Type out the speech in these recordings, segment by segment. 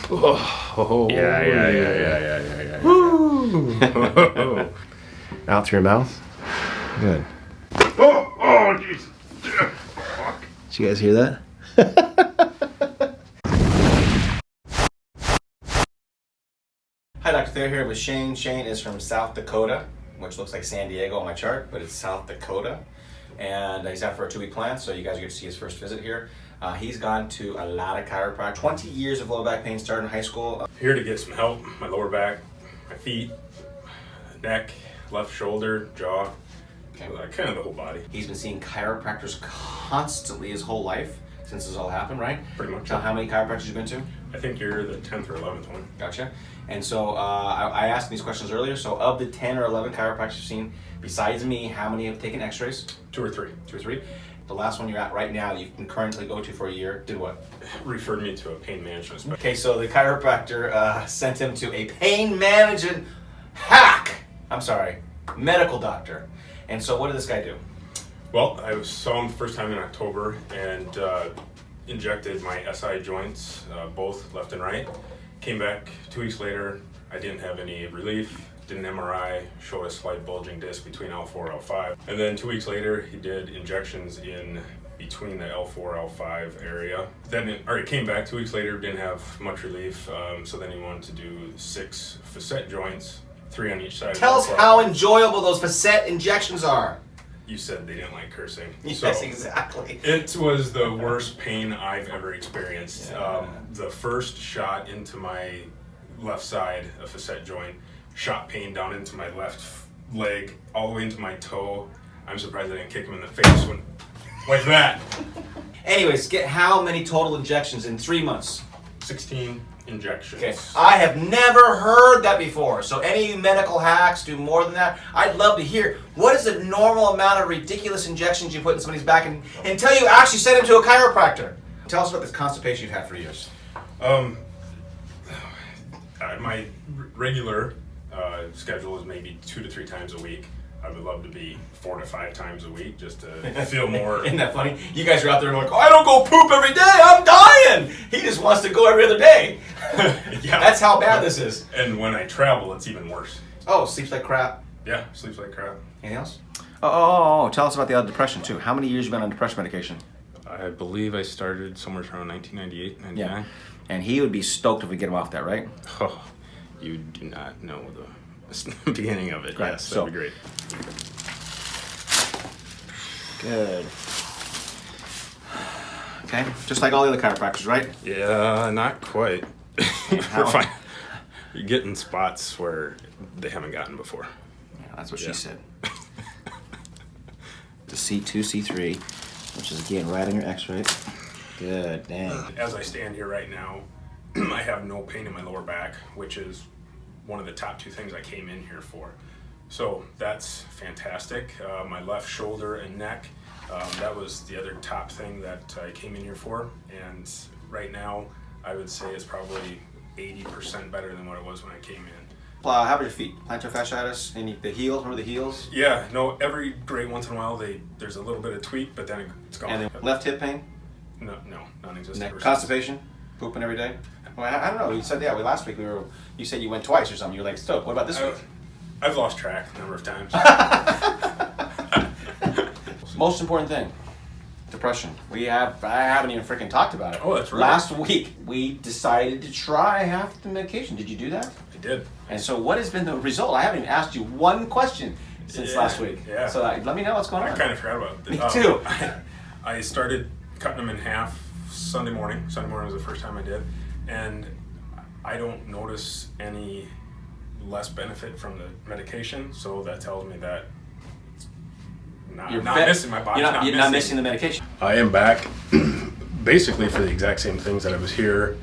Oh, Yeah. Woo. Out through your mouth. Good. Oh, jeez. Fuck. Did you guys hear that? Hi, Dr. Thayer here with Shane. Shane is from South Dakota, which looks like San Diego on my chart, but it's South Dakota. And he's out for a 2-week plan, so you guys get to see his first visit here. He's gone to a lot of chiropractic. 20 years of lower back pain starting in high school. Here to get some help. My lower back, my feet, neck, left shoulder, jaw, kind of the whole body. He's been seeing chiropractors constantly his whole life since this all happened, right? Pretty much. How many chiropractors you've been to? I think you're the 10th or 11th one. Gotcha. And so I asked these questions earlier. So of the 10 or 11 chiropractors you've seen, besides me, how many have taken x-rays? 2 or 3. 2 or 3. The last one you're at right now, you can currently go to for a year, did what? Referred me to a pain management specialist. Okay, so the chiropractor sent him to a pain management medical doctor. And so what did this guy do? Well, I saw him the first time in October and injected my SI joints, both left and right. Came back 2 weeks later, I didn't have any relief. Did an MRI, showed a slight bulging disc between L4 and L5. And then 2 weeks later, he did injections in between the L4, L5 area. Then he came back 2 weeks later, didn't have much relief. So then he wanted to do 6 facet joints, 3 on each side. Tell us how enjoyable those facet injections are. You said they didn't like cursing. Yes, so exactly. It was the worst pain I've ever experienced. Yeah. The first shot into my left side, a facet joint, shot pain down into my left leg, all the way into my toe. I'm surprised I didn't kick him in the face like that. Anyways, get how many total injections in 3 months? 16 injections. Okay, I have never heard that before. So any medical hacks do more than that? I'd love to hear. What is the normal amount of ridiculous injections you put in somebody's back until you actually send him to a chiropractor? Tell us about this constipation you've had for years. My regular schedule is maybe 2 to 3 times a week. I would love to be 4 to 5 times a week just to feel more. Isn't that funny? You guys are out there going, oh, I don't go poop every day, I'm dying. He just wants to go every other day. Yeah. That's how bad this is. And when I travel, it's even worse. Oh, sleeps like crap. Yeah, sleeps like crap. Anything else? Oh, tell us about the other depression too. How many years you been on depression medication? I believe I started somewhere around 1998, 99. Yeah. And he would be stoked if we get him off that, right? Oh, you do not know the beginning of it. Right. Yes, that'd be great. Good. Okay, just like all the other chiropractors, right? Yeah, not quite. We're fine. You're getting spots where they haven't gotten before. Yeah, that's what she said. The C2, C3, which is again right on your x-ray. Good, dang. As I stand here right now, I have no pain in my lower back, which is one of the top 2 things I came in here for. So that's fantastic. My left shoulder and neck, that was the other top thing that I came in here for. And right now, I would say it's probably 80% better than what it was when I came in. How about your feet? Plantar fasciitis? The heels? Remember the heels? Yeah, no, every great once in a while, there's a little bit of tweak, but then it's gone. And then left hip pain? No, non-existent. Constipation? Pooping every day? Well, I don't know. You said last week you said you went twice or something. You were like stoked. What about this week? I've lost track a number of times. Most important thing, depression. I haven't even freaking talked about it. Oh, that's right. Last week we decided to try half the medication. Did you do that? I did. And so what has been the result? I haven't even asked you one question since last week. Yeah. So let me know what's going on. I kind of forgot about it. Me too. I started cutting them in half Sunday morning. Sunday morning was the first time I did. And I don't notice any less benefit from the medication. So that tells me that I'm not missing my body. You're not missing the medication. I am back basically for the exact same things that I was here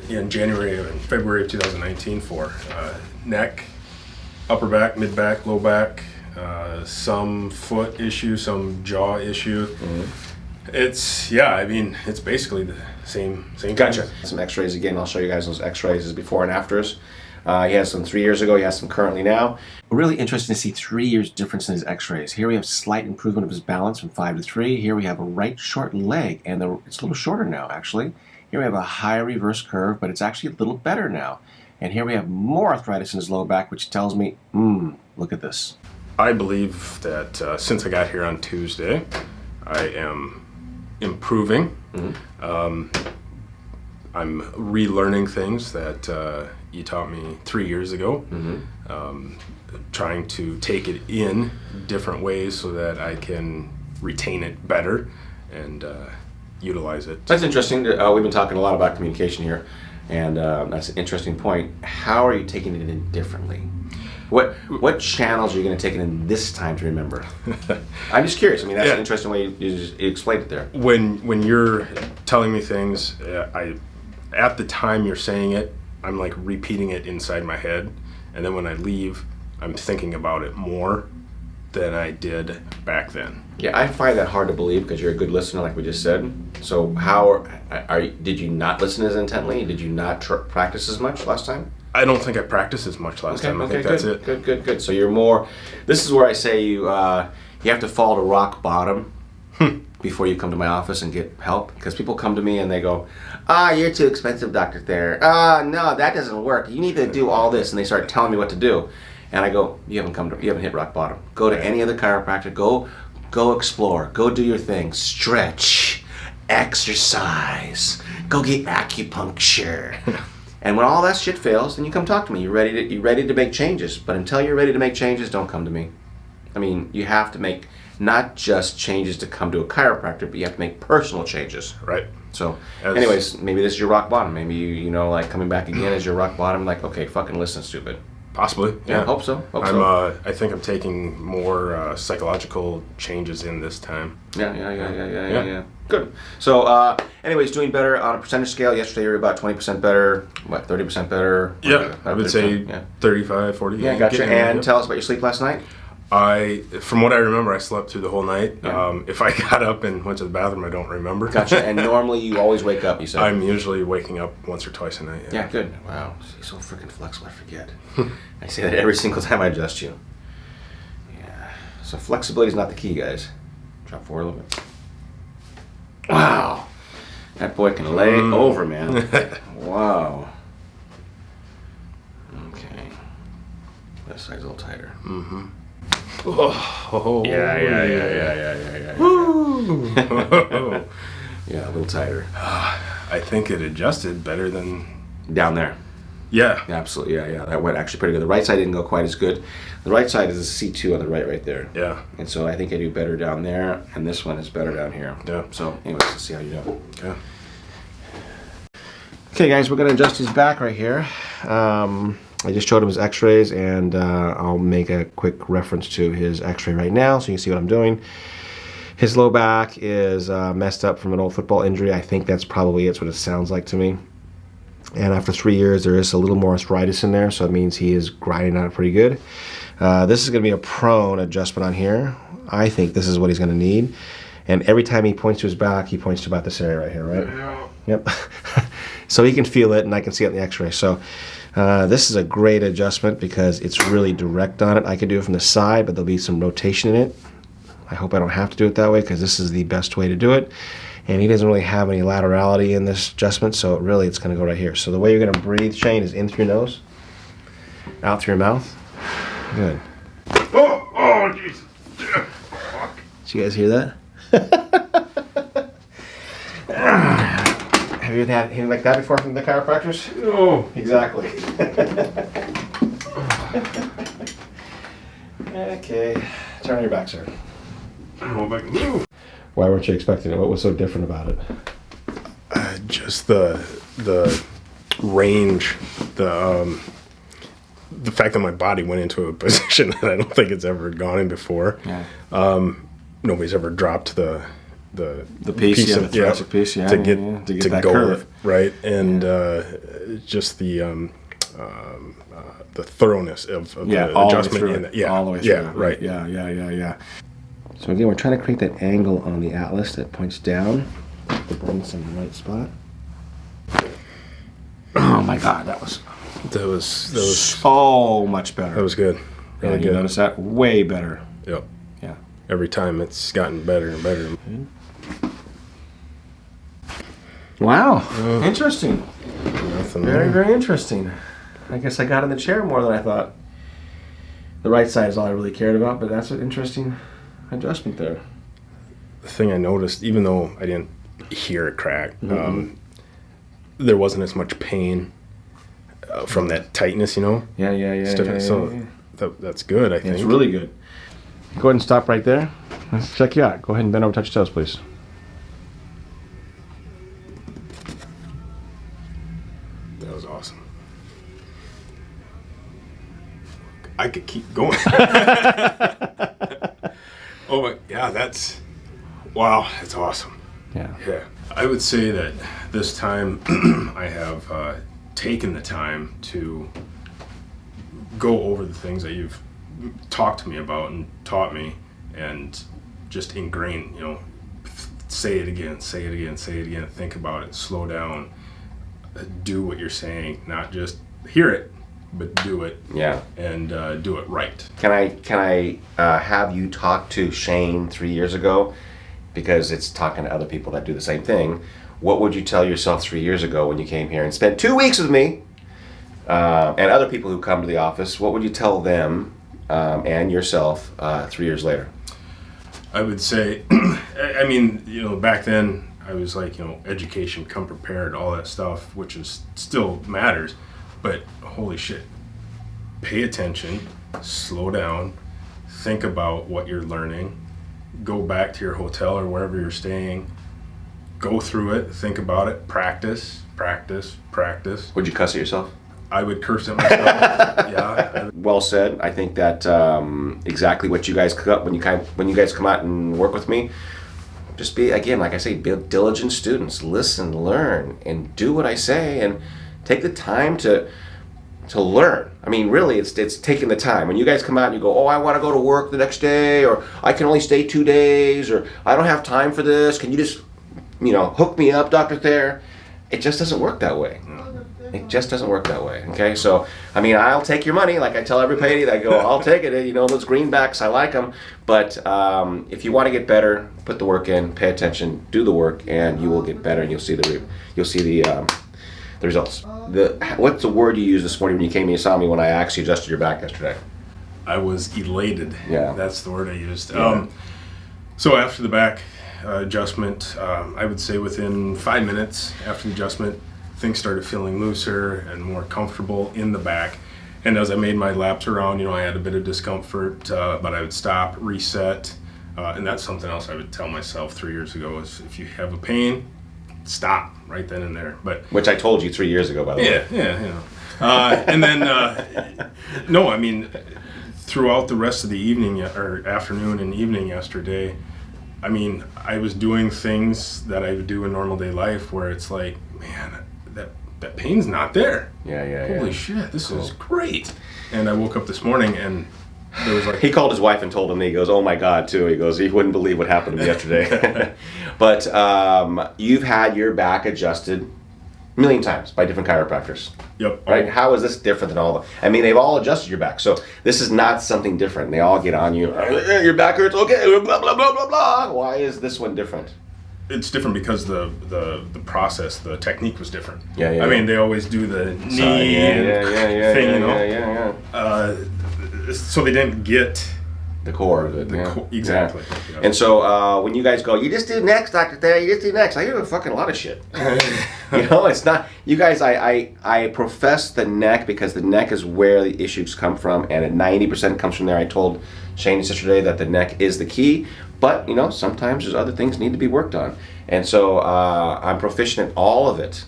in January and February of 2019 for. Neck, upper back, mid back, low back, some foot issue, some jaw issue. Mm-hmm. It's basically the same Gotcha. things. Some x-rays again. I'll show you guys those x-rays as before and afters. He has some 3 years ago. He has some currently now. Really interesting to see 3 years difference in his x-rays. Here we have slight improvement of his balance from 5 to 3. Here we have a right short leg, and it's a little shorter now, actually. Here we have a high reverse curve, but it's actually a little better now. And here we have more arthritis in his lower back, which tells me, look at this. I believe that since I got here on Tuesday, I am improving. I'm relearning things that you taught me 3 years ago. Trying to take it in different ways so that I can retain it better and utilize it. That's interesting. We've been talking a lot about communication here, and that's an interesting point. How are you taking it in differently? What channels are you going to take it in this time to remember? I'm just curious. I mean, that's an interesting way you explained it there. When you're telling me things, at the time you're saying it, I'm like repeating it inside my head, and then when I leave, I'm thinking about it more than I did back then. Yeah, I find that hard to believe because you're a good listener, like we just said. So did you not listen as intently? Did you not practice as much last time? I don't think I practiced as much last time. I think that's it. Good. So you're more. This is where I say you have to fall to rock bottom before you come to my office and get help. Because people come to me and they go, you're too expensive, Dr. Thayer. No, that doesn't work. You need to do all this, and they start telling me what to do. And I go, you haven't hit rock bottom. Go to any other chiropractor. Go explore. Go do your thing. Stretch, exercise. Go get acupuncture. And when all that shit fails, then you come talk to me. You're ready to make changes. But until you're ready to make changes, don't come to me. I mean, you have to make not just changes to come to a chiropractor, but you have to make personal changes. Right. So, anyways, maybe this is your rock bottom. Maybe you know, like coming back again is your rock bottom. Like, okay, fucking listen, stupid. Possibly. Yeah, hope so. I think I'm taking more psychological changes in this time. Yeah. Good. So, anyways, doing better on a percentage scale. Yesterday you were about 20% better. What, 30% better? Yeah, I would say 35, 40. Yeah, gotcha. And tell us about your sleep last night. From what I remember, I slept through the whole night. Yeah. If I got up and went to the bathroom, I don't remember. Gotcha. And normally you always wake up, you said? I'm usually waking up once or twice a night. Yeah, good. Wow. You're so freaking flexible, I forget. I say that every single time I adjust you. Yeah. So flexibility is not the key, guys. Drop forward a little bit. Wow. That boy can lay over, man. Wow. Okay. Left side's a little tighter. Yeah. Woo! Yeah, a little tighter. I think it adjusted better than Down there. Yeah. Absolutely. Yeah. That went actually pretty good. The right side didn't go quite as good. The right side is a C2 on the right there. Yeah. And so I think I do better down there, and this one is better down here. Yeah. So anyways, let's see how you do. Yeah. Okay, guys, we're going to adjust his back right here. I just showed him his x-rays, and I'll make a quick reference to his x-ray right now so you can see what I'm doing. His low back is messed up from an old football injury. I think that's probably it. That's what it sounds like to me. And after 3 years, there is a little more arthritis in there, so it means he is grinding on it pretty good. This is going to be a prone adjustment on here. I think this is what he's going to need. And every time he points to his back, he points to about this area right here, right? Yeah. Yep. So he can feel it, and I can see it in the x-ray. So this is a great adjustment because it's really direct on it. I could do it from the side, but there'll be some rotation in it. I hope I don't have to do it that way because this is the best way to do it. And he doesn't really have any laterality in this adjustment, so really it's going to go right here. So the way you're going to breathe, Shane, is in through your nose, out through your mouth. Good. Oh, Jesus. Fuck. Did you guys hear that? Have you had anything like that before from the chiropractors? No. Exactly. Okay. Turn on your back, sir. I don't know if I can move. Why weren't you expecting it? What was so different about it? Just the range, the fact that my body went into a position that I don't think it's ever gone in before. Yeah. Nobody's ever dropped the piece, piece the thoracic piece, to get to that go curve, right, and just the thoroughness of the adjustment in it. all the way through. Yeah, right. Yeah. So again, we're trying to create that angle on the atlas that points down to bring some right spot. Oh my God, that was so much better. That was good. Really You good. notice that? Way better. Yep. Yeah. Every time it's gotten better and better. Wow, interesting. Nothing Very, there. very interesting. I guess I got in the chair more than I thought. The right side is all I really cared about, but that's an interesting adjustment there. The thing I noticed, even though I didn't hear it crack, there wasn't as much pain from that tightness, you know? Yeah. So that's good, I think. It's really good. Go ahead and stop right there. Let's check you out. Go ahead and bend over, touch your toes, please. That was awesome. I could keep going. Oh, but yeah, that's awesome. Yeah. Yeah. I would say that this time I have taken the time to go over the things that you've talked to me about and taught me, and just ingrain, say it again, think about it, slow down, do what you're saying, not just hear it, but do it. Yeah. And do it right. Can I have you talk to Shane 3 years ago? Because it's talking to other people that do the same thing. What would you tell yourself 3 years ago when you came here and spent 2 weeks with me and other people who come to the office? What would you tell them and yourself 3 years later? I would say, I mean, back then I was like, education, come prepared, all that stuff, which is still matters, but holy shit, pay attention, slow down, think about what you're learning, go back to your hotel or wherever you're staying, go through it, think about it, practice. Would you cuss at yourself? I would curse at myself. Yeah. Well said. I think that exactly what you guys cook up when you guys come out and work with me. Just be, again, like I say, be diligent students. Listen, learn, and do what I say, and take the time to learn. I mean, really, it's taking the time. When you guys come out and you go, oh, I want to go to work the next day, or I can only stay 2 days, or I don't have time for this. Can you just, hook me up, Dr. Thayer? It just doesn't work that way. It just doesn't work that way, okay? So, I mean, I'll take your money. Like I tell everybody, I go, I'll take it. Those greenbacks, I like them. But if you want to get better, put the work in, pay attention, do the work, and you will get better, and you'll see the results. What's the word you used this morning when you came and you saw me when I actually adjusted your back yesterday? I was elated. Yeah. That's the word I used. Yeah. So after the back adjustment, I would say within 5 minutes after the adjustment, things started feeling looser and more comfortable in the back. And as I made my laps around, I had a bit of discomfort, but I would stop, reset. And that's something else I would tell myself 3 years ago is if you have a pain, stop right then and there. But which I told you 3 years ago, by the way. Yeah. And then, no, I mean, throughout the rest of the evening or afternoon and evening yesterday, I mean, I was doing things that I would do in normal day life where it's like, man, that pain's not there. Yeah. Holy shit, this is great. And I woke up this morning and there was like... He called his wife and told him, he goes, oh my God, too. He goes, he wouldn't believe what happened to me yesterday. But you've had your back adjusted a million times by different chiropractors. Yep. Right? How is this different than all the... I mean, they've all adjusted your back. So this is not something different. They all get on you. Your back hurts, okay, blah, blah, blah, blah, blah. Why is this one different? It's different because the process, the technique was different. Yeah. I mean, they always do the knee thing, Yeah. So they didn't get the core of it. Exactly. Yeah. Yeah. And so when you guys go, you just do next, Dr. Thayer, you just do next. I hear a fucking lot of shit. It's not, you guys, I profess the neck because the neck is where the issues come from, and at 90% comes from there. I told Shane yesterday that the neck is the key, but sometimes there's other things need to be worked on. And so I'm proficient in all of it.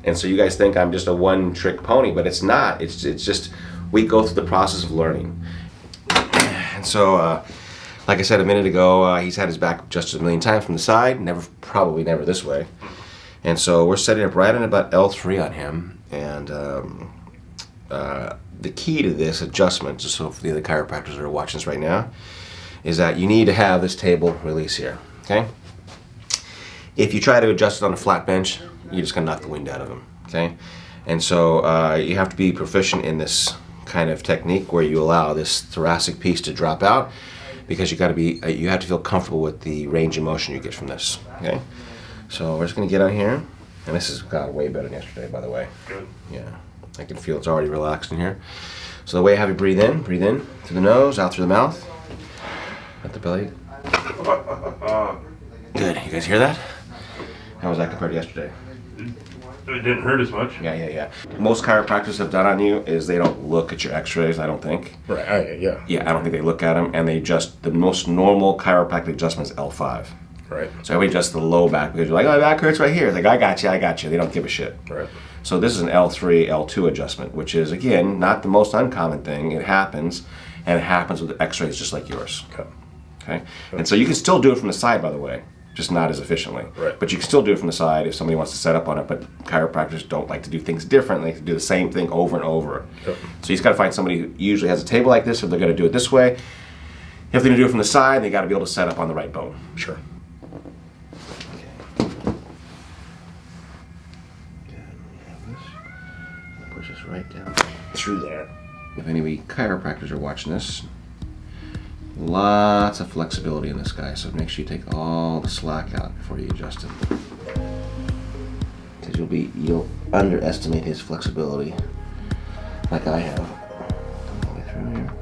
And so you guys think I'm just a one-trick pony, but it's not. It's just, we go through the process of learning. And so, like I said a minute ago, he's had his back adjusted a million times from the side, probably never this way. And so we're setting up right on about L3 on him. And the key to this adjustment, just so for the other chiropractors that are watching this right now, is that you need to have this table release here, okay? If you try to adjust it on a flat bench, you're just gonna knock the wind out of him, okay? And so you have to be proficient in this kind of technique where you allow this thoracic piece to drop out, because you have to feel comfortable with the range of motion you get from this, okay? So we're just gonna get on here, And this has got way better than yesterday, by the way. Good. Yeah, I can feel it's already relaxed in here. So the way I have you breathe in through the nose, out through the mouth, at the belly. Good, you guys hear that? How was that compared to yesterday? It didn't hurt as much. Yeah. Most chiropractors have done on you is they don't look at your x-rays, I don't think. Right, yeah. Yeah, I don't think they look at them, and they just, the most normal chiropractic adjustment is L5. Right. So everybody adjusts the low back because you're like, oh, my back hurts right here. It's like, I got you. They don't give a shit. Right. So this is an L3, L2 adjustment, which is, again, not the most uncommon thing. It happens, and it happens with x-rays just like yours. Okay? And so you can still do it from the side, by the way, just not as efficiently. Right. But you can still do it from the side if somebody wants to set up on it, but chiropractors don't like to do things differently. They do the same thing over and over. Yep. So you just got to find somebody who usually has a table like this, if they're going to do it this way. If they're going to do it from the side, they got to be able to set up on the right bone. Sure. Push this right down through there. If any chiropractors are watching this, lots of flexibility in this guy, so make sure you take all the slack out before you adjust him. Because you'll underestimate his flexibility, like I have. All the way through here.